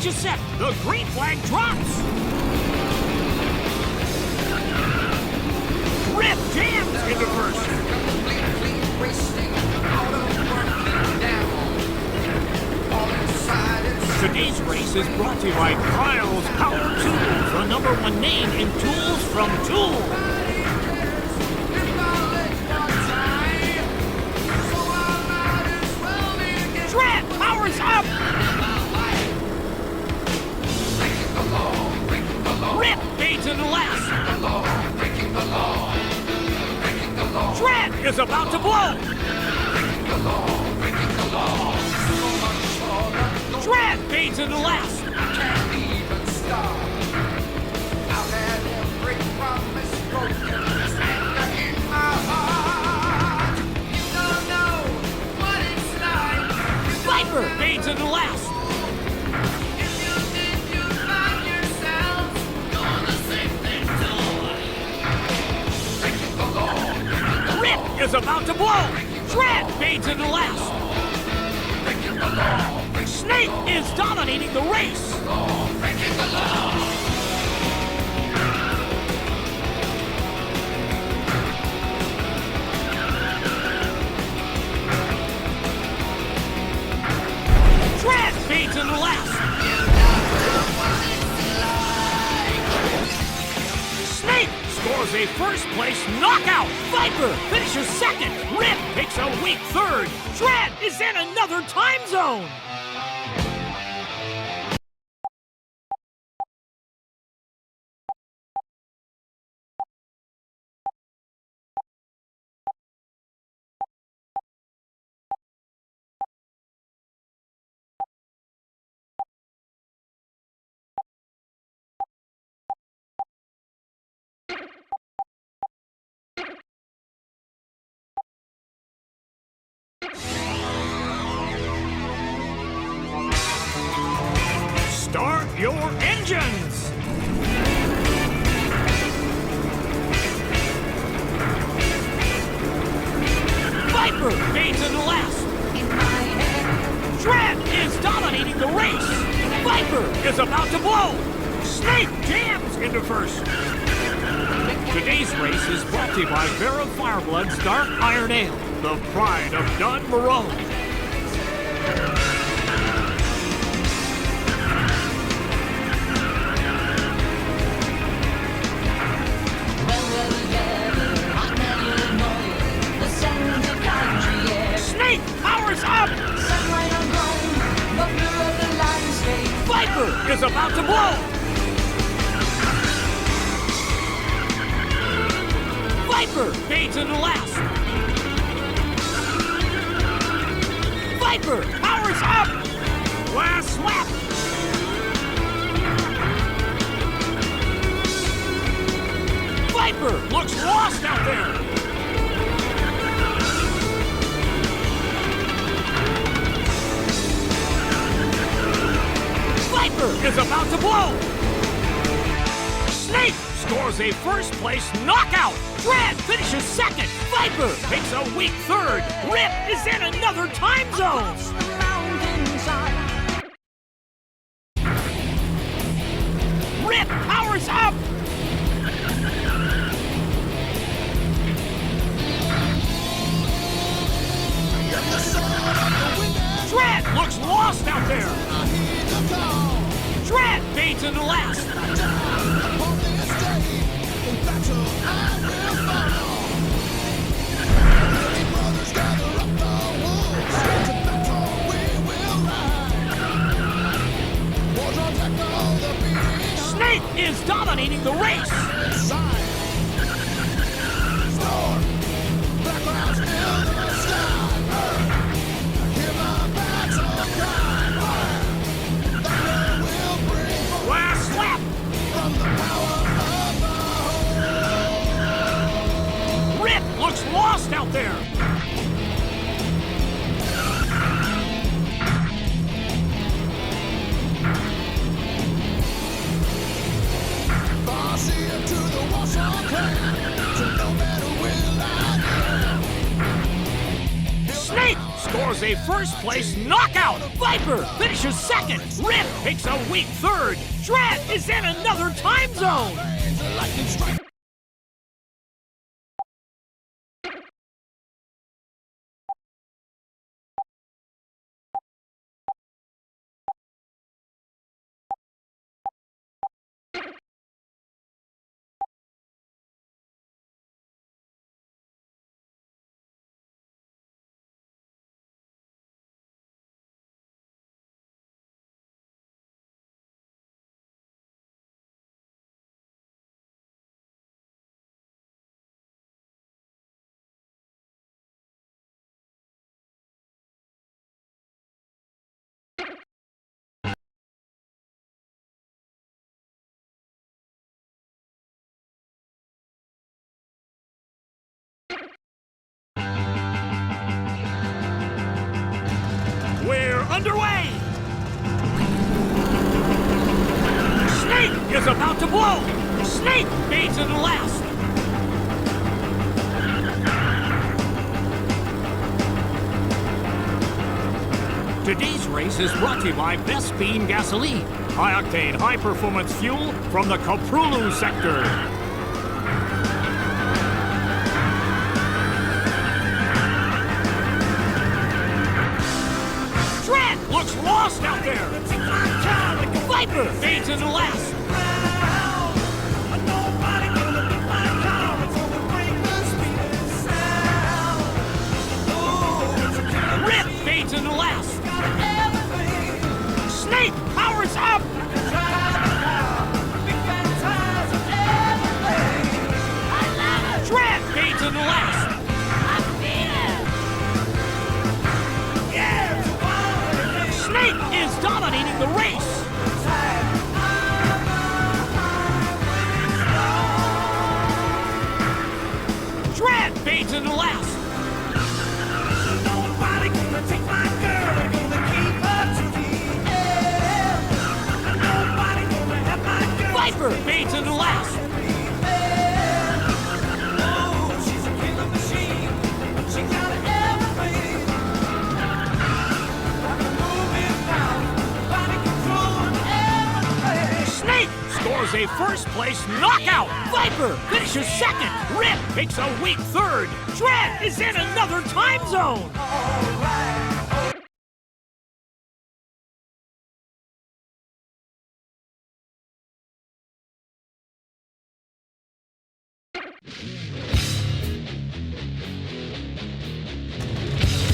Finish is set. The green flag drops. Rip jams into first. Today's race is brought to you by Kyle's Power Tools, the #1 name in tools from Tool. Trent powers up. Rip fades into last. Trent is about to blow. Trent fades into last. Viper fades into last. Rip is about to blow. Trent fades into last. Snake is dominating the race. Trent fades into last. Snake scores a first-place knockout. Viper finishes second. Rip takes a weak third. Trent is in another time zone. Start your engines! Viper fades into last. Trent is dominating the race. Viper is about to blow. Snake jams into first. Today's race is brought to you by Vera Fireblood's Dark Iron Ale, the pride of Dunbarone. Snake powers up! Viper is about to blow! Viper fades into last. Viper powers up! Last lap! Viper looks lost out there! Viper is about to blow! Snake scores a first-place knockout! Trent finishes second! Viper takes a weak third! Rip is in another time zone! Rip powers up! Trent looks lost out there! Trent fades into last! Snake is dominating the race! Last lap! Rip looks lost out there! scores a first-place knockout. Viper finishes second. Rip takes a weak third. Dread is in another time zone. We're underway! Snake is about to blow! Snake fades into last! Today's race is brought to you by Vespine Gasoline, high-octane, high-performance fuel from the Koprulu sector. Looks lost out there! Viper fades into last! Rip fades into last! Snake powers up! Dread fades into last! Snake is dominating the race! Dread fades into last! Nobody gonna take my girl, gonna keep her to the end. Nobody gonna have my girl. Viper fades into last! Oh, she's a killer machine. She got everything. Snake scores a first-place knockout. Viper finishes second. Rip takes a weak third. Dread is in another time zone.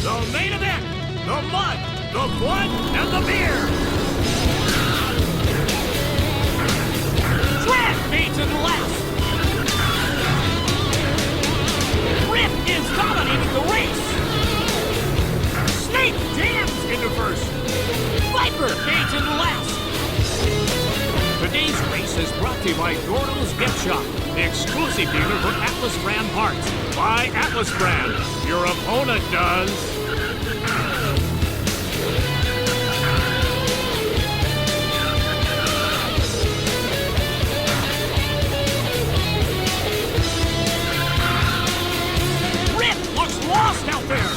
The main event, the mud, the blood, and the beer. Dread fades into last. Rip is dominating the race. Snake jams into first. Viper fades into last. Today's race is brought to you by Gordo's Gift Shop, the exclusive dealer for Atlas brand parts. Buy Atlas brand. Your opponent does. Lost out there!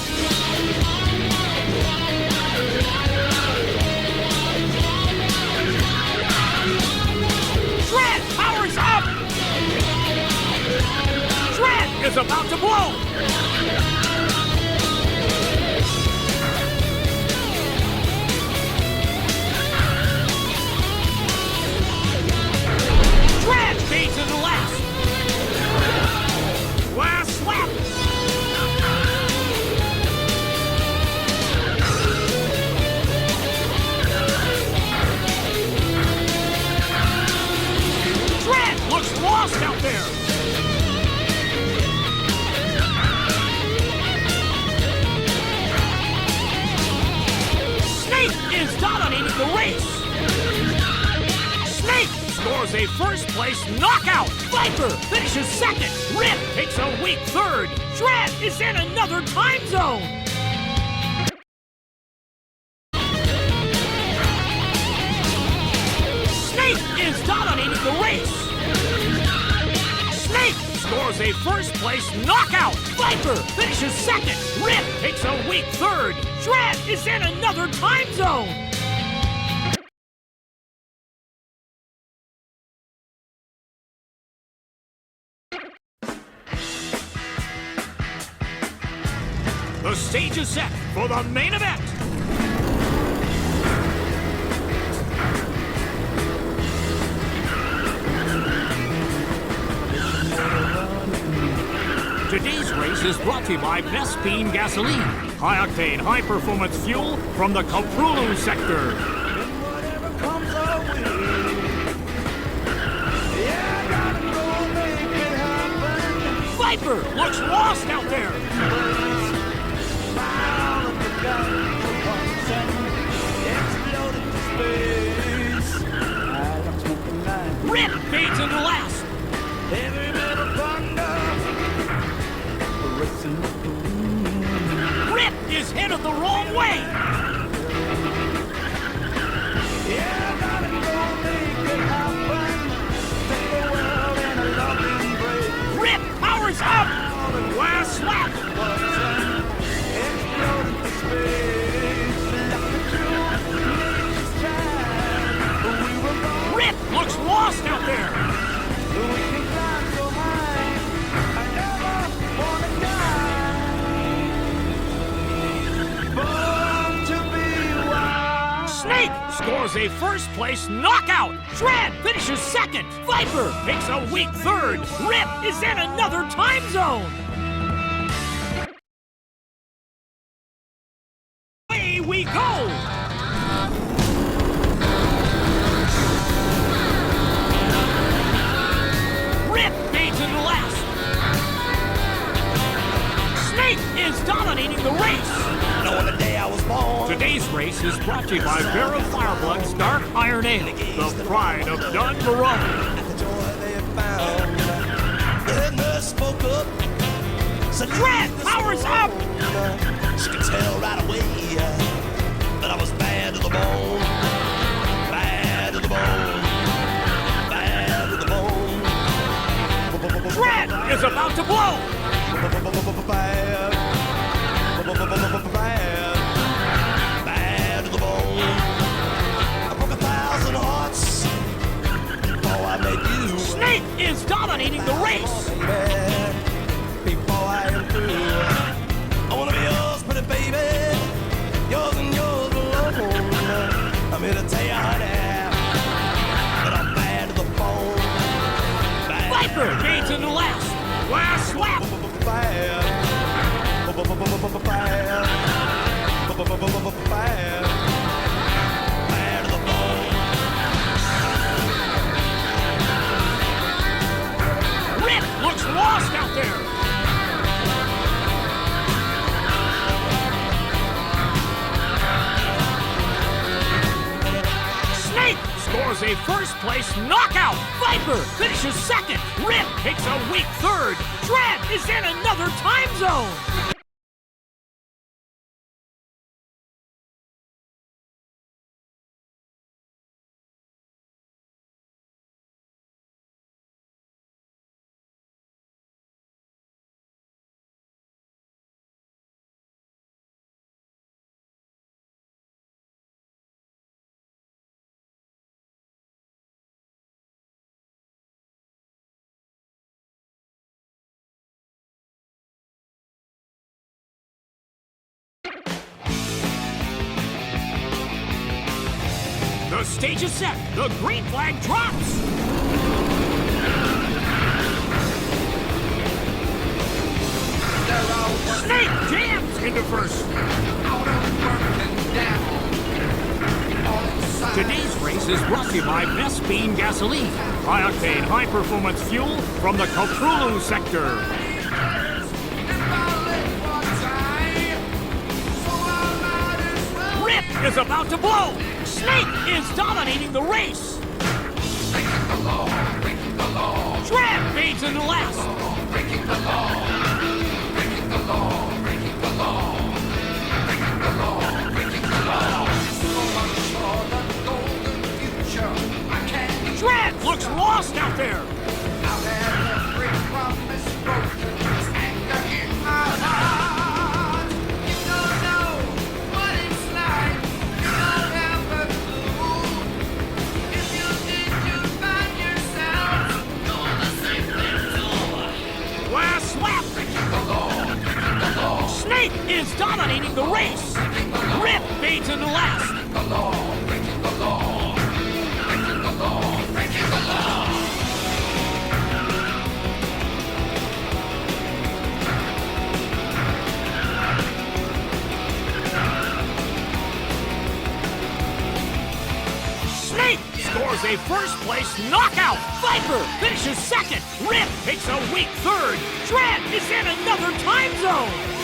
Dread powers up! Dread is about to blow! Dread fades into last! Last lap! Lost out there! Snake is dominating the race! Snake scores a first-place knockout! Viper finishes second! Rip takes a weak third! Dread is in another time zone! Snake is dominating the race! Snake scores a first-place knockout. Viper finishes second. Rip takes a weak third. Shred is in another time zone. The stage is set for the main event. Today's race is brought to you by Vespine Gasoline, high-octane, high-performance fuel from the Koprulu sector. Viper looks lost out there. Rip fades into last. Rip is headed the wrong way. Rip powers up. Last lap. Rip looks lost out there. Snake scores a first-place knockout. Shred finishes second. Viper takes a weak third. Rip is in another time zone. Away we go. Rip fades into last. Snake is dominating the race. On the day I was born. Today's race is brought to you by Vera Fireblood's Dark Iron Ale, the pride of Dunn Marone. At the joy they had found, the nurse spoke up. Said, Shred powers up. She could tell right away that I was bad to the bone. Bad to the bone. Bad to the bone. Shred is about to blow. Bad. Bad to the bone. I broke 1,000 hearts before I met you. Snake is dominating the race. Before I am through, I wanna be yours, pretty baby. Yours and yours alone. I'm here to tell you, honey, that I'm bad to the bone. Viper fades into last. Last lap. Bad. Bad to the bone. Rip looks lost out there. Snake scores a first-place knockout. Viper finishes second. Rip takes a weak third. Shred is in another time zone. The stage is set. The green flag drops. Snake jams into first. Today's race is brought to you by Vespine Gasoline, high-octane, high-performance fuel from the Koprulu sector. Rip is about to blow. Snake is dominating the race. Shred fades into last. Shred looks lost out there. promise broken, this anger in my heart. You don't know what it's like, you don't have a clue. If you did, you'd find yourself doing the same thing too. Last lap! Snake is dominating the race! Rip fades into last! Snake scores a first-place knockout! Viper finishes second! Rip takes a weak third! Dread is in another time zone!